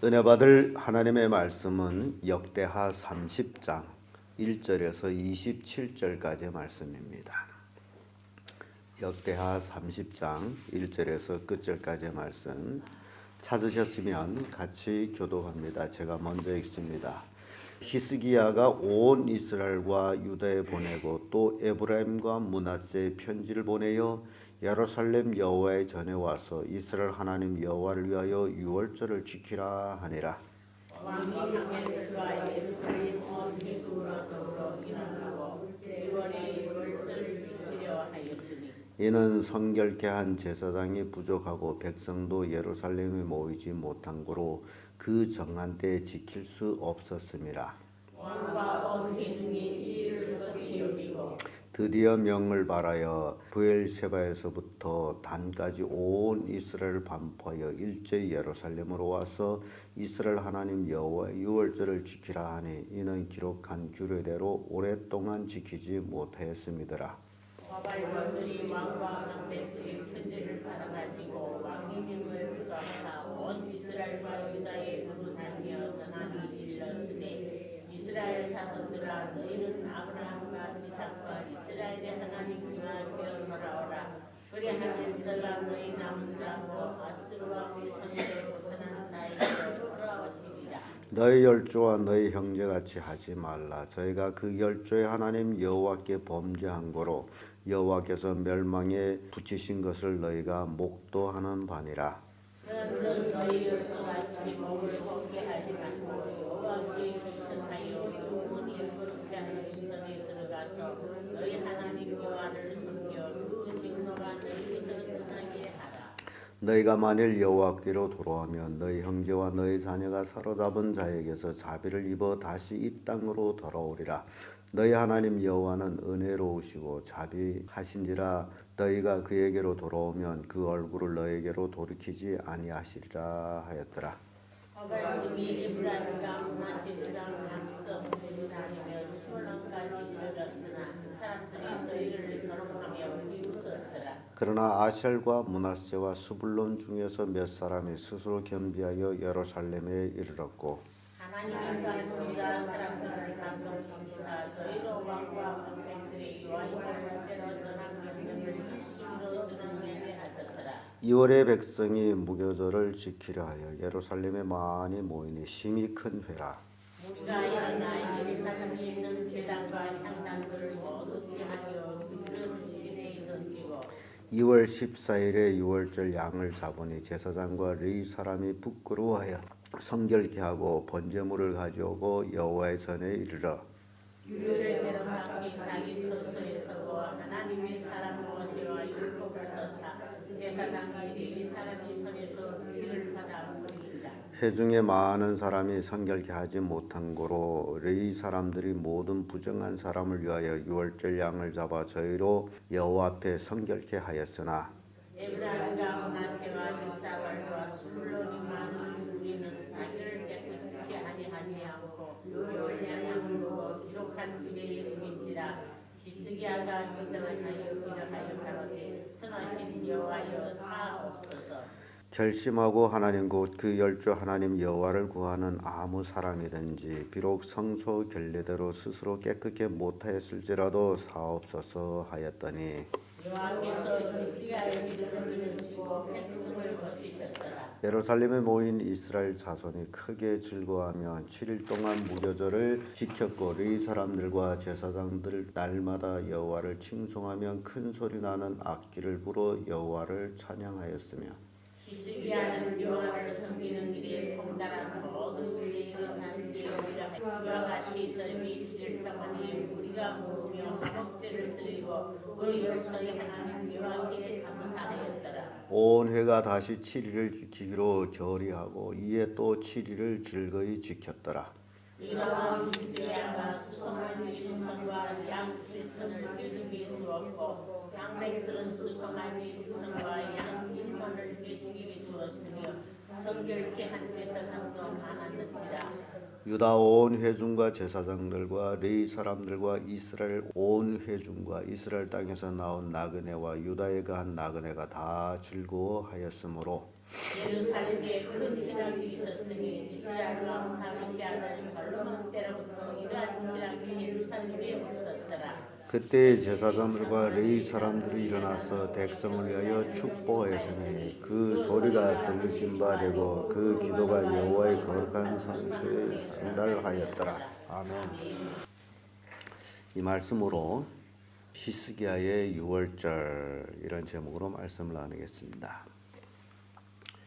은혜 받을 하나님의 말씀은 역대하 30장 1절에서 27절까지의 말씀입니다. 역대하 30장 1절에서 끝절까지의 말씀 찾으셨으면 같이 교독합니다. 제가 먼저 읽습니다. 히스기야가 온 이스라엘과 유다에 보내고 또 에브라임과 므낫세에 편지를 보내어 예루살렘 여호와의 전에 와서 이스라엘 하나님 여호와를 위하여 유월절을 지키라 하니라. 왕이 장례들과 예루살렘 온 회중과 더불어 일어나고 유월에 유월절을 지키려 하였으니 이는 성결케 한 제사장이 부족하고 백성도 예루살렘에 모이지 못한 고로 그 정한 때에 지킬 수 없었음이라. 왕과 온 회중이 이 일을 섭리 여기고 드디어 명을 발하여 브엘세바에서부터 단까지 온 이스라엘을 반포하여 일제히 예루살렘으로 와서 이스라엘 하나님 여호와의 유월절을 지키라 하니 이는 기록한 규례대로 오랫동안 지키지 못하였음이더라. 와발들이 왕과 방백들의 편지를 받아가지고 왕의 명을 부정하다 온 이스라엘과 유다에 두루다니며 전하니 일렀으니 이스라엘 자손들아 너희는 아브라함과 이삭과 이스라엘의 하나님 여호와께 돌아오라. 그리하면 저가 너희 남은 자고 아스르 왕의 손에서 벗어난 자에게 돌아오시리라. 너희 열조와 너희 형제같이 하지 말라. 저희가 그 열조의 하나님 여호와께 범죄한 거로 여호와께서 멸망에 붙이신 것을 너희가 목도하는 바니라. 그런즉 너희 열조같이 목을 걷게 하지 말고 여호와께 불순하여 영원히 거룩지 하신 전에 들어가서 너희 하나님 여호와를 섬겨 그 진노가 너희에서 떠나게 하라. 너희가 만일 여호와께로 돌아오면 너희 형제와 너희 자녀가 사로잡은 자에게서 자비를 입어 다시 이 땅으로 돌아오리라. 너희 하나님 여호와는 은혜로우시고 자비하신지라. 너희가 그에게로 돌아오면 그 얼굴을 너희에게로 돌이키지 아니하시리라 하였더라. 와발들이 에브라임과 므낫세랑 각서 다니며 스물렁까지 이르렀으나 사람들이 저희를 조롱하며 비웃었더라. 그러나 아셀과 므낫세와 스불론 중에서 몇 사람이 스스로 겸비하여 예루살렘에 이르렀고 하나님과 우리가 사람들을 감동시키사 저희로 왕과 방백들의 여호와의 말씀대로 전한 명령을 일심으로 주는 일에 하셨더라. 2월의 백성이 무교절을 지키려 하여 예루살렘에 많이 모이니 심히 큰 회라. 우리가 일어나 예루살렘에 있는 제단과 향단들을 모두 제하여 그들은 시내에 던지고 2월 14일에 유월절 양을 잡으니 제사장과 레위 사람이 부끄러워하여 성결케 하고 번제물을 가져오고 여호와의 전에 이르러 유월대로 각기 자기 처소에 서고 하나님의 사람 모세와 율법을 쫓아 제사장과 레위 사람의 손에서 피를 받아 버린다. 회중에 많은 사람이 성결케 하지 못한 고로 레위 사람들이 모든 부정한 사람을 위하여 유월절 양을 잡아 저희로 여호와 앞에 성결케 하였으나 에브라임과 므낫세와 이사갈과 스불론이 많은 우리는 자기를 깨끗이 아니하지 않고 유월양을 보고 기록한 규례에 어긴지라. 히스기야가 기도하여 기도하여 가로되 선하신 여호와여 사옵소서. 결심하고 하나님 곧 그 열조 하나님 여호와를 구하는 아무 사람이든지 비록 성소 결례대로 스스로 깨끗게 못하였을지라도 사옵소서 하였더니 여호와께서 히스기야의 기도를 들으시고 백성을 거치셨더라. 예루살렘에 모인 이스라엘 자손이 크게 즐거워하며 7일 동안 무교절을 지켰고 레위 사람들과 제사장들 날마다 여호와를 칭송하며 큰 소리 나는 악기를 불어 여호와를 찬양하였으며 히스기야는 여호와를 섬기는 일에 통달한 모든 의의 사람들이 우리라 그와 같이 절미 7일 동안에 우리가 모으며 목제를 드리고 그 열조의 하나님 여호와께 감사하였더라. 온 회가 다시 7일을 지키기로 결의하고 이에 또 7일을 즐거이 지켰더라. 이러한 히스기야가 수송아지 6천과 양 7천을 대중에 주었고 양백들은 수송아지 9천과 양 1만을 대중에 주었으며 성결케 한 제사장도 많았는지라. 유다 온 회중과 제사장들과 레위 사람들과 이스라엘 온 회중과 이스라엘 땅에서 나온 나그네와 유다에 가한 나그네가 다 즐거워하였으므로 예루살렘에 큰 희락이 있었으니 이스라엘 왕 다윗의 아들 솔로몬 때로부터 이러한 희락이 예루살렘에 없었더라. 그때 제사장들과 레위 사람들이 일어나서 백성을 위하여 축복하였으니 그 소리가 들리신 바 되고 그 기도가 여호와의 거룩한 성소에 상달하였더라. 아멘. 이 말씀으로 히스기야의 유월절 이런 제목으로 말씀을 나누겠습니다.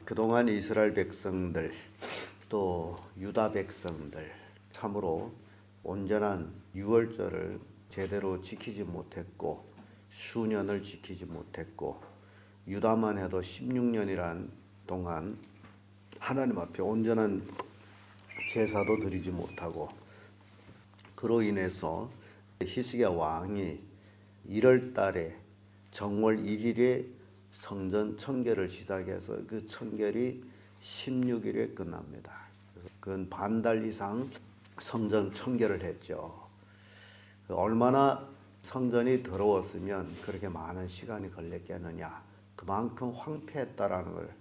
그동안 이스라엘 백성들 또 유다 백성들 참으로 온전한 유월절을 제대로 지키지 못했고 수년을 지키지 못했고 유다만 해도 16년이란 동안 하나님 앞에 온전한 제사도 드리지 못하고 그로 인해서 히스기야 왕이 1월 달에 정월 1일에 성전 청결을 시작해서 그 청결이 16일에 끝납니다. 그래서 그건 반달 이상 성전 청결을 했죠. 얼마나 성전이 더러웠으면 그렇게 많은 시간이 걸렸겠느냐. 그만큼 황폐했다라는 걸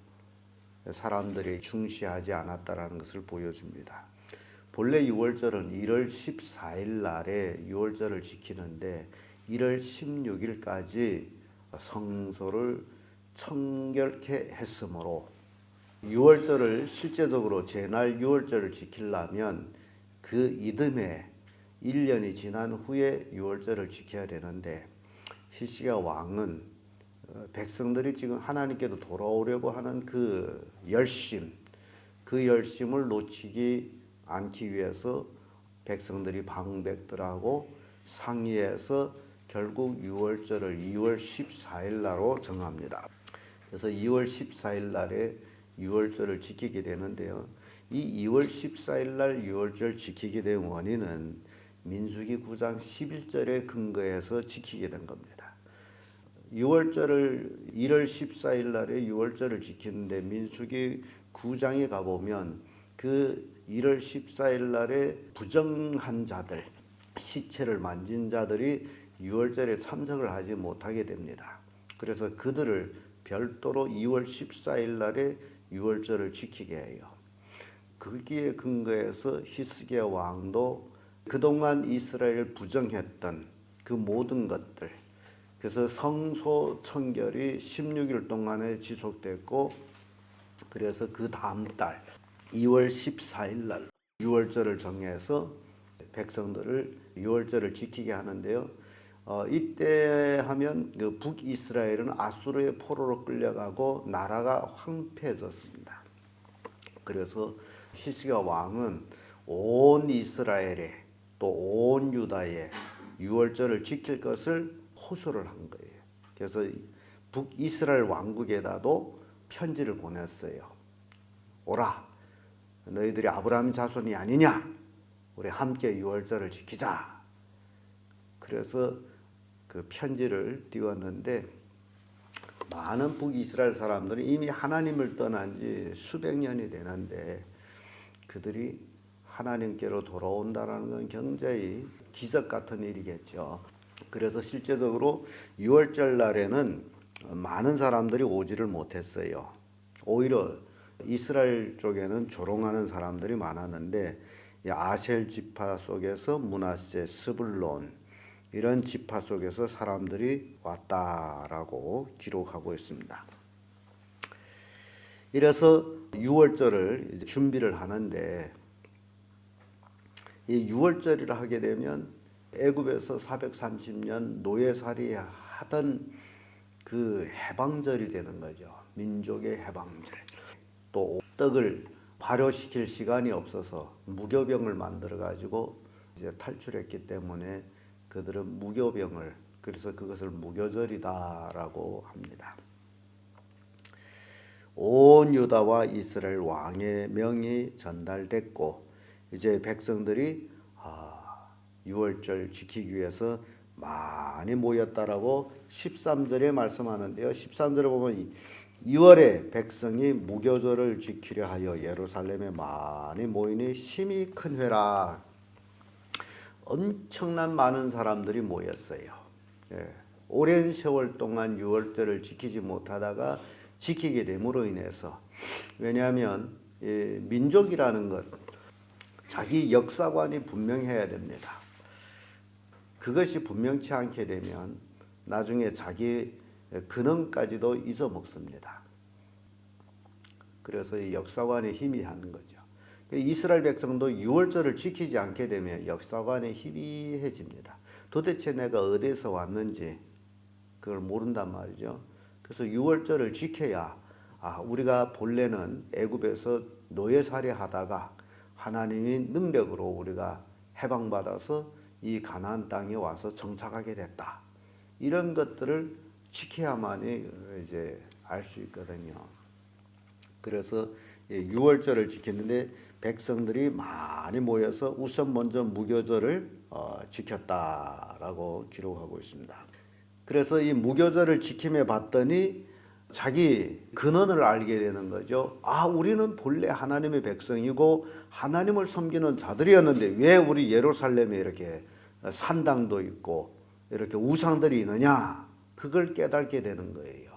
사람들이 중시하지 않았다라는 것을 보여줍니다. 본래 6월절은 1월 14일 날에 6월절을 지키는데 1월 16일까지 성소를 청결케 했으므로 6월절을 실제적으로 제날 6월절을 지키려면 그 이듬해 1년이 지난 후에 6월절을 지켜야 되는데 히스기야 왕은 백성들이 지금 하나님께로 돌아오려고 하는 그 열심을 놓치지 않기 위해서 백성들이 방백들하고 상의해서 결국 6월절을 2월 14일 날로 정합니다. 그래서 2월 14일 날에 6월절을 지키게 되는데요. 이 2월 14일 날 6월절 지키게 된 원인은 민수기 9장 11절에 근거해서 지키게 된 겁니다. 6월절을 1월 14일 날에 6월절을 지키는데 민수기 9장에 가보면 그 1월 14일 날에 부정한 자들, 시체를 만진 자들이 6월절에 참석을 하지 못하게 됩니다. 그래서 그들을 별도로 2월 14일 날에 6월절을 지키게 해요. 거기에 근거해서 히스기야 왕도 그동안 이스라엘을 부정했던 그 모든 것들, 그래서 성소 청결이 16일 동안에 지속됐고, 그래서 그 다음 달 2월 14일 날 6월절을 정해서 백성들을 6월절을 지키게 하는데요. 이때 하면 그 북이스라엘은 아수르의 포로로 끌려가고 나라가 황폐해졌습니다. 그래서 히스기야 왕은 온 이스라엘에 또 온 유다에 6월절을 지킬 것을 호소를 한 거예요. 그래서 북이스라엘 왕국에다도 편지를 보냈어요. 오라, 너희들이 아브라함 자손이 아니냐? 우리 함께 6월절을 지키자. 그래서 그 편지를 띄웠는데 많은 북이스라엘 사람들은 이미 하나님을 떠난 지 수백 년이 되는데 그들이 하나님께로 돌아온다는 건 굉장히 기적 같은 일이겠죠. 그래서 실제적으로 6월절 날에는 많은 사람들이 오지를 못했어요. 오히려 이스라엘 쪽에는 조롱하는 사람들이 많았는데 아셀 지파 속에서 므낫세, 스불론 이런 지파 속에서 사람들이 왔다라고 기록하고 있습니다. 이래서 6월절을 준비를 하는데 이 6월절이라 하게 되면 애굽에서 430년 노예살이 하던 그 해방절이 되는 거죠. 민족의 해방절. 또 떡을 발효시킬 시간이 없어서 무교병을 만들어 가지고 이제 탈출했기 때문에 그들은 무교병을, 그래서 그것을 무교절이다라고 합니다. 온 유다와 이스라엘 왕의 명이 전달됐고 이제 백성들이 6월절 지키기 위해서 많이 모였다라고 13절에 말씀하는데요. 13절에 보면 2월에 백성이 무교절을 지키려 하여 예루살렘에 많이 모이니 심히 큰 회라. 엄청난 많은 사람들이 모였어요. 오랜 세월 동안 6월절을 지키지 못하다가 지키게 됨으로 인해서 왜냐하면 민족이라는 것 자기 역사관이 분명해야 됩니다. 그것이 분명치 않게 되면 나중에 자기 근원까지도 잊어먹습니다. 그래서 이 역사관의 힘이 하는 거죠. 이스라엘 백성도 유월절을 지키지 않게 되면 역사관의 희미해집니다. 도대체 내가 어디서 왔는지 그걸 모른단 말이죠. 그래서 유월절을 지켜야 우리가 본래는 애굽에서 노예살이하다가 하나님의 능력으로 우리가 해방받아서 이 가나안 땅에 와서 정착하게 됐다. 이런 것들을 지켜야만이 이제 알 수 있거든요. 그래서 유월절을 지켰는데 백성들이 많이 모여서 우선 먼저 무교절을 지켰다라고 기록하고 있습니다. 그래서 이 무교절을 지킴해 봤더니 자기 근원을 알게 되는 거죠. 우리는 본래 하나님의 백성이고 하나님을 섬기는 자들이었는데 왜 우리 예루살렘에 이렇게 산당도 있고 이렇게 우상들이 있느냐? 그걸 깨닫게 되는 거예요.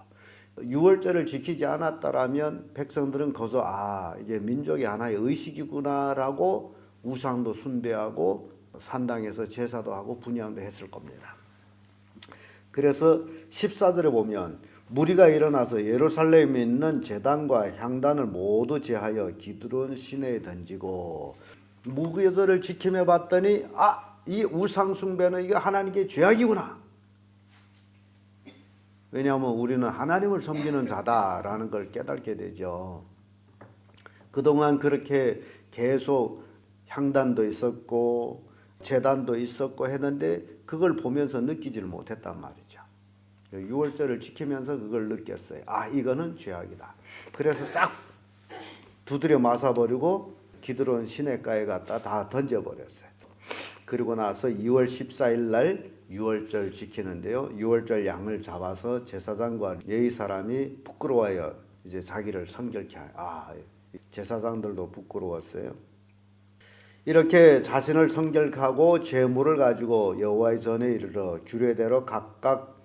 유월절을 지키지 않았다라면 백성들은 거기서 이게 민족의 하나의 의식이구나라고 우상도 숭배하고 산당에서 제사도 하고 분향도 했을 겁니다. 그래서 14절에 보면 무리가 일어나서 예루살렘에 있는 제단과 향단을 모두 제하여 기드론 시내에 던지고 무교절을 지킴해 봤더니 이 우상 숭배는 이거 하나님께 죄악이구나. 왜냐하면 우리는 하나님을 섬기는 자다라는 걸 깨닫게 되죠. 그동안 그렇게 계속 향단도 있었고 제단도 있었고 했는데 그걸 보면서 느끼지를 못했단 말이죠. 유월절을 지키면서 그걸 느꼈어요. 이거는 죄악이다. 그래서 싹 두드려 맞아버리고 기드론 시내가에 갖다 다 던져버렸어요. 그리고 나서 2월 14일 날 유월절 지키는데요. 유월절 양을 잡아서 제사장과 레위 사람이 부끄러워하여 이제 자기를 성결케 제사장들도 부끄러웠어요. 이렇게 자신을 성결하고 제물을 가지고 여호와의 전에 이르러 규례대로 각각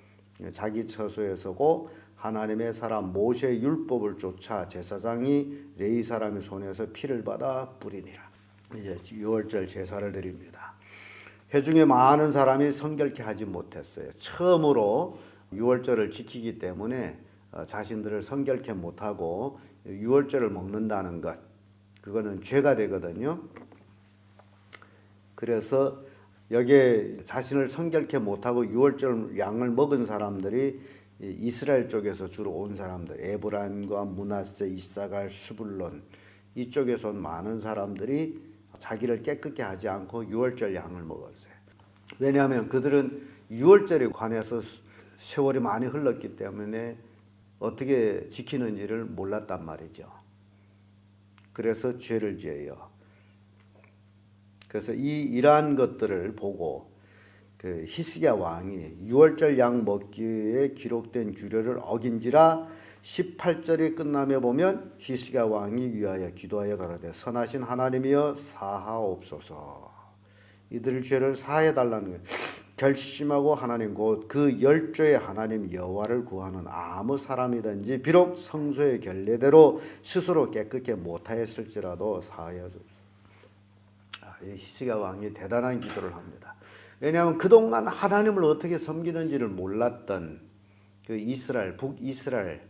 자기 처소에 서고 하나님의 사람 모세의 율법을 쫓아 제사장이 레위 사람의 손에서 피를 받아 뿌리니라. 이제 유월절 제사를 드립니다. 회중에 많은 사람이 성결케 하지 못했어요. 처음으로 유월절을 지키기 때문에 자신들을 성결케 못하고 유월절을 먹는다는 것, 그거는 죄가 되거든요. 그래서 여기에 자신을 성결케 못하고 유월절 양을 먹은 사람들이 이스라엘 쪽에서 주로 온 사람들, 에브라임과 므낫세, 이사갈, 스불론 이쪽에서 온 많은 사람들이 자기를 깨끗게 하지 않고 유월절 양을 먹었어요. 왜냐하면 그들은 유월절에 관해서 세월이 많이 흘렀기 때문에 어떻게 지키는지를 몰랐단 말이죠. 그래서 죄를 지어요. 그래서 이러한 것들을 보고 그 히스기야 왕이 유월절 양 먹기에 기록된 규례를 어긴지라 18절이 끝나며 보면 히스기야 왕이 위하여 기도하여 가로되 선하신 하나님이여 사하옵소서. 이들 죄를 사해 달라는 거예요. 결심하고 하나님 곧 그 열조의 하나님 여호와를 구하는 아무 사람이든지 비록 성소의 결례대로 스스로 깨끗게 못하였을지라도 사하여 주옵소서. 히스기야 왕이 대단한 기도를 합니다. 왜냐하면 그동안 하나님을 어떻게 섬기는지를 몰랐던 그 이스라엘, 북이스라엘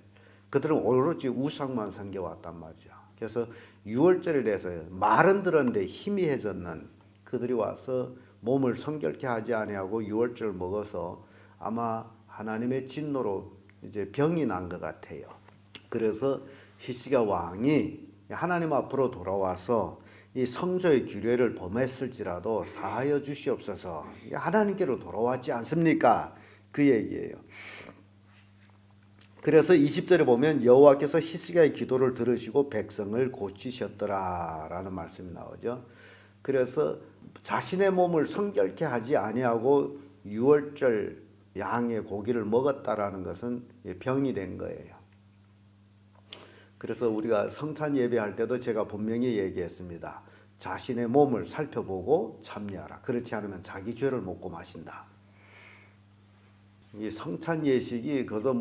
그들은 오로지 우상만 섬겨왔단 말이죠. 그래서 유월절에 대해서 말은 들었는데 희미해졌는 그들이 와서 몸을 성결케 하지 아니하고 유월절을 먹어서 아마 하나님의 진노로 이제 병이 난 것 같아요. 그래서 히스기야 왕이 하나님 앞으로 돌아와서 이 성소의 규례를 범했을지라도 사하여 주시옵소서. 하나님께로 돌아왔지 않습니까? 그 얘기예요. 그래서 20절에 보면 여호와께서 히스기야의 기도를 들으시고 백성을 고치셨더라라는 말씀이 나오죠. 그래서 자신의 몸을 성결케 하지 아니하고 유월절 양의 고기를 먹었다라는 것은 병이 된 거예요. 그래서 우리가 성찬 예배할 때도 제가 분명히 얘기했습니다. 자신의 몸을 살펴보고 참여하라. 그렇지 않으면 자기 죄를 먹고 마신다. 이 성찬 예식이 그저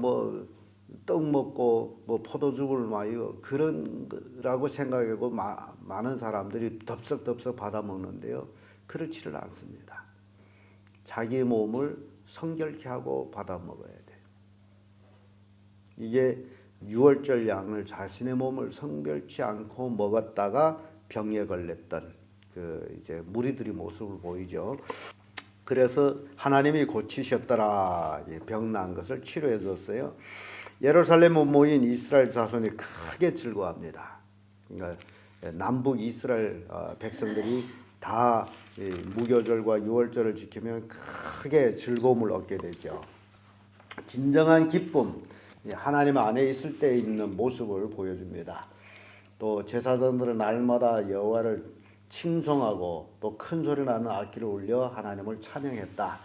떡 먹고 뭐 포도즙을 마시고 그런 거라고 생각하고 많은 사람들이 덥석덥석 받아 먹는데요. 그렇지를 않습니다. 자기 몸을 성결케 하고 받아 먹어야 돼. 이게 유월절 양을 자신의 몸을 성결치 않고 먹었다가 병에 걸렸던 그 이제 무리들의 모습을 보이죠. 그래서 하나님이 고치셨더라. 병난 것을 치료해 줬어요. 예루살렘에 모인 이스라엘 자손이 크게 즐거워합니다. 그러니까 남북 이스라엘 백성들이 다 무교절과 유월절을 지키면 크게 즐거움을 얻게 되죠. 진정한 기쁨, 하나님 안에 있을 때 있는 모습을 보여줍니다. 또 제사장들은 날마다 여호와를 칭송하고 또 큰 소리 나는 악기를 울려 하나님을 찬양했다.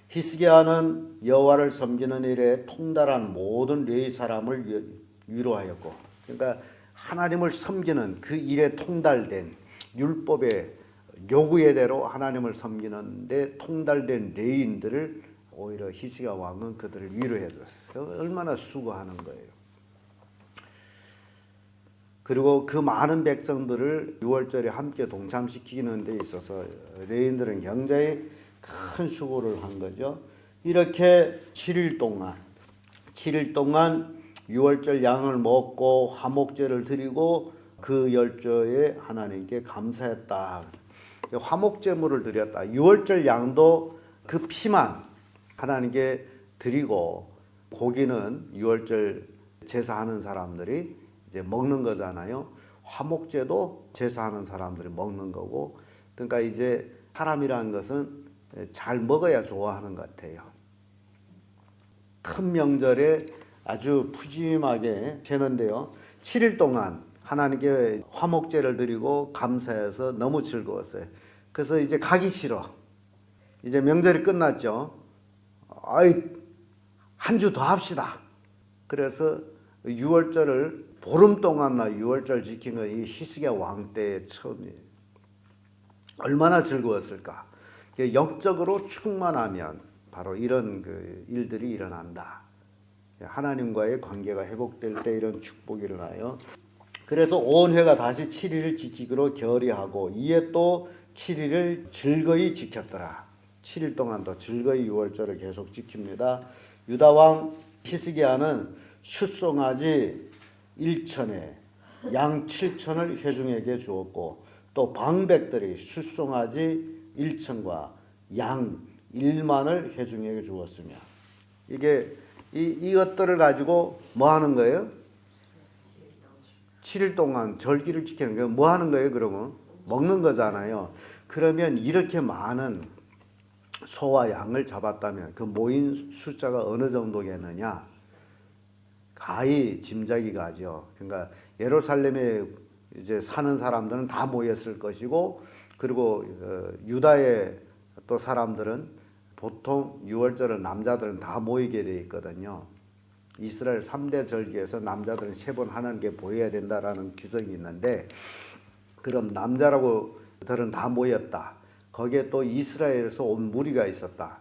히스기야는 여호와를 섬기는 일에 통달한 모든 레위 사람을 위로하였고, 그러니까 하나님을 섬기는 그 일에 통달된 율법의 요구에대로 하나님을 섬기는 데 통달된 레위인들을 오히려 히스기야 왕은 그들을 위로해 줬어요. 얼마나 수고하는 거예요. 그리고 그 많은 백성들을 유월절에 함께 동참시키는 데 있어서 레위인들은 굉장히 큰 수고를 한 거죠. 이렇게 7일 동안 유월절 양을 먹고 화목제를 드리고 그 열조에 하나님께 감사했다. 화목제물을 드렸다. 유월절 양도 그 피만 하나님께 드리고, 고기는 유월절 제사하는 사람들이 이제 먹는 거잖아요. 화목제도 제사하는 사람들이 먹는 거고, 그러니까 이제 사람이라는 것은 잘 먹어야 좋아하는 것 같아요. 큰 명절에 아주 푸짐하게 되는데요. 7일 동안 하나님께 화목제를 드리고 감사해서 너무 즐거웠어요. 그래서 이제 가기 싫어. 이제 명절이 끝났죠. 아이, 한 주 더 합시다. 그래서 유월절을 보름 동안나 유월절 지킨 건 이 히스기야 왕 때의 처음이에요. 얼마나 즐거웠을까. 영적으로 충만하면 바로 이런 그 일들이 일어난다. 하나님과의 관계가 회복될 때 이런 축복이 일어나요. 그래서 온 회가 다시 7일을 지키기로 결의하고 이에 또 7일을 즐거이 지켰더라. 7일 동안 더 즐거이 유월절을 계속 지킵니다. 유다 왕 히스기야는 숫송아지 1천에 양 7천을 회중에게 주었고, 또 방백들이 숫송아지 1천과 양 1만을 회중에게 주었으며, 이게 이것들을 가지고 뭐 하는 거예요? 7일 동안 절기를 지키는 거예요. 뭐 하는 거예요? 그러면 먹는 거잖아요. 그러면 이렇게 많은 소와 양을 잡았다면 그 모인 숫자가 어느 정도겠느냐? 가히 짐작이 가죠. 그러니까 예루살렘에 이제 사는 사람들은 다 모였을 것이고, 그리고 유다의 또 사람들은 보통 유월절을 남자들은 다 모이게 돼 있거든요. 이스라엘 3대 절기에서 남자들은 3번 하는 게 보여야 된다라는 규정이 있는데, 그럼 남자라고들은 다 모였다. 거기에 또 이스라엘에서 온 무리가 있었다.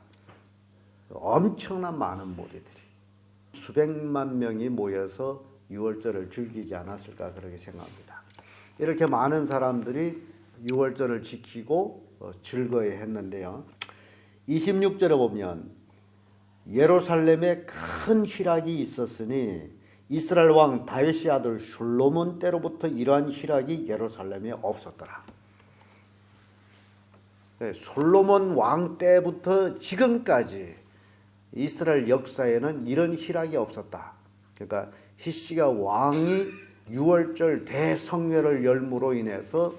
엄청난 많은 무리들이 수백만 명이 모여서 유월절을 즐기지 않았을까 그렇게 생각합니다. 이렇게 많은 사람들이 유월절을 지키고 즐거워했는데요. 26절에 보면 예루살렘에 큰 희락이 있었으니 이스라엘 왕 다윗의 아들 솔로몬 때로부터 이러한 희락이 예루살렘에 없었더라. 솔로몬 왕 때부터 지금까지 이스라엘 역사에는 이런 희락이 없었다. 그러니까 히스기야 왕이 유월절 대성회를 열므로 인해서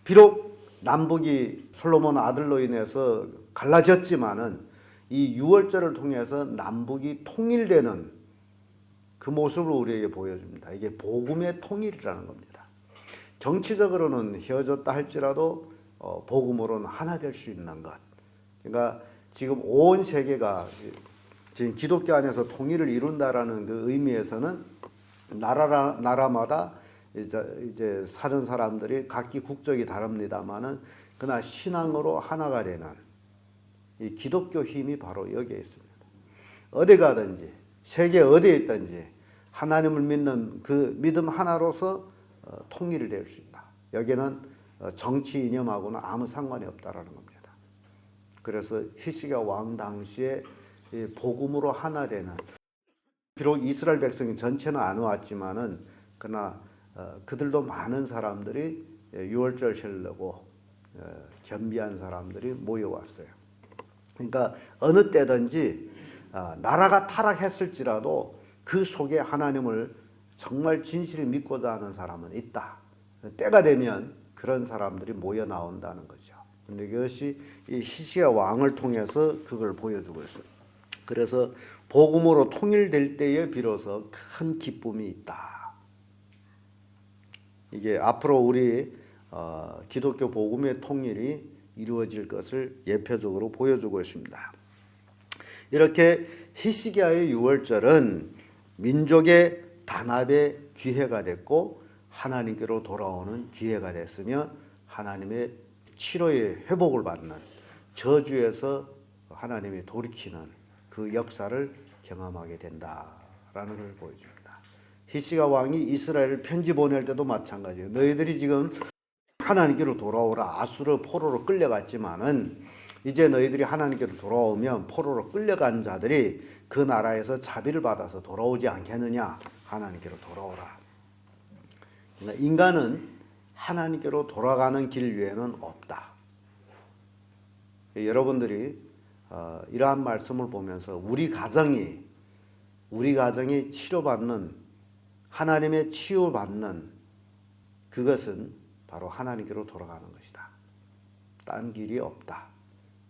비록 남북이 솔로몬 아들로 인해서 갈라졌지만은 이 유월절을 통해서 남북이 통일되는 그 모습을 우리에게 보여줍니다. 이게 복음의 통일이라는 겁니다. 정치적으로는 헤어졌다 할지라도 복음으로는 하나 될 수 있는 것. 그러니까 지금 온 세계가 지금 기독교 안에서 통일을 이룬다라는 그 의미에서는 나라마다 이제 사는 사람들이 각기 국적이 다릅니다만은 그러나 신앙으로 하나가 되는 이 기독교 힘이 바로 여기에 있습니다. 어디 가든지 세계 어디에 있든지 하나님을 믿는 그 믿음 하나로서 통일이 될 수 있다. 여기는 정치 이념하고는 아무 상관이 없다라는 겁니다. 그래서 히스기야 왕 당시에 복음으로 하나 되는, 비록 이스라엘 백성이 전체는 안 왔지만은 그러나 그들도 많은 사람들이 유월절 세려고 겸비한 사람들이 모여왔어요. 그러니까 어느 때든지 나라가 타락했을지라도 그 속에 하나님을 정말 진실히 믿고자 하는 사람은 있다. 때가 되면 그런 사람들이 모여 나온다는 거죠. 근데 이것이 이 히스기야 왕을 통해서 그걸 보여주고 있어요. 그래서 복음으로 통일될 때에 비로소 큰 기쁨이 있다. 이게 앞으로 우리 기독교 복음의 통일이 이루어질 것을 예표적으로 보여주고 있습니다. 이렇게 히스기야의 유월절은 민족의 단합의 기회가 됐고 하나님께로 돌아오는 기회가 됐으며 하나님의 치료의 회복을 받는, 저주에서 하나님이 돌이키는 그 역사를 경험하게 된다라는 걸 보여줍니다. 히스기야 왕이 이스라엘을 편지 보낼 때도 마찬가지예요. 너희들이 지금 하나님께로 돌아오라. 아수르 포로로 끌려갔지만은 이제 너희들이 하나님께로 돌아오면 포로로 끌려간 자들이 그 나라에서 자비를 받아서 돌아오지 않겠느냐. 하나님께로 돌아오라. 그러니까 인간은 하나님께로 돌아가는 길 외에는 없다. 여러분들이 이러한 말씀을 보면서 우리 가정이 치료받는, 하나님의 치유받는 그것은 바로 하나님께로 돌아가는 것이다. 딴 길이 없다.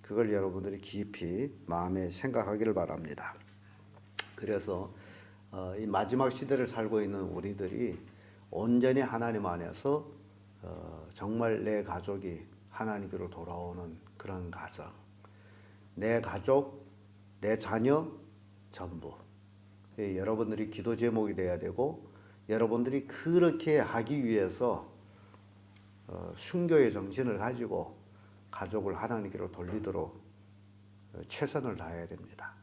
그걸 여러분들이 깊이 마음에 생각하기를 바랍니다. 그래서 이 마지막 시대를 살고 있는 우리들이 온전히 하나님 안에서 정말 내 가족이 하나님께로 돌아오는 그런 가정, 내 가족, 내 자녀 전부 여러분들이 기도 제목이 돼야 되고, 여러분들이 그렇게 하기 위해서 순교의 정신을 가지고 가족을 하나님께로 돌리도록 최선을 다해야 됩니다.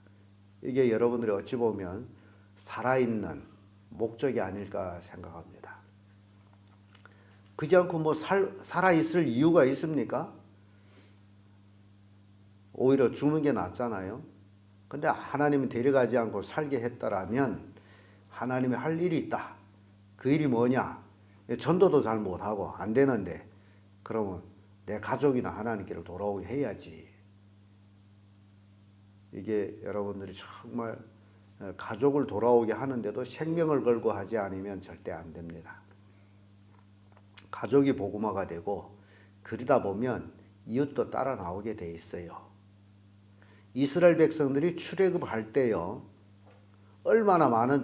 이게 여러분들이 어찌 보면 살아있는 목적이 아닐까 생각합니다. 그지 않고 뭐 살아있을 이유가 있습니까? 오히려 죽는 게 낫잖아요. 근데 하나님이 데려가지 않고 살게 했다라면 하나님이 할 일이 있다. 그 일이 뭐냐? 전도도 잘 못하고 안 되는데 그러면 내 가족이나 하나님께로 돌아오게 해야지. 이게 여러분들이 정말 가족을 돌아오게 하는데도 생명을 걸고 하지 않으면 절대 안 됩니다. 가족이 복음화가 되고 그러다 보면 이웃도 따라 나오게 돼 있어요. 이스라엘 백성들이 출애굽할 때요, 얼마나 많은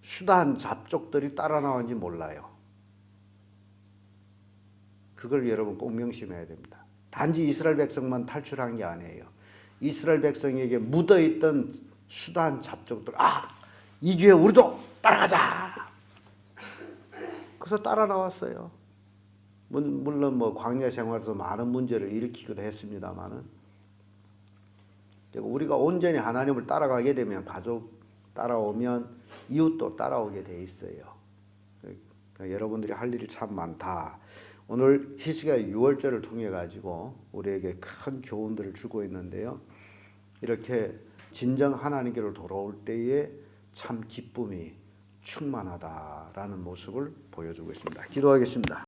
수단 잡족들이 따라 나왔는지 몰라요. 그걸 여러분 꼭 명심해야 됩니다. 단지 이스라엘 백성만 탈출한 게 아니에요. 이스라엘 백성에게 묻어있던 수단 잡족들, 이 기회에 우리도 따라가자. 그래서 따라 나왔어요. 물론 뭐 광야 생활에서 많은 문제를 일으키기도 했습니다만은, 우리가 온전히 하나님을 따라가게 되면 가족 따라오면 이웃도 따라오게 돼 있어요. 그러니까 여러분들이 할 일이 참 많다. 오늘 히스기야 유월절을 통해 가지고 우리에게 큰 교훈들을 주고 있는데요. 이렇게 진정 하나님께로 돌아올 때에 참 기쁨이 충만하다라는 모습을 보여주고 있습니다. 기도하겠습니다.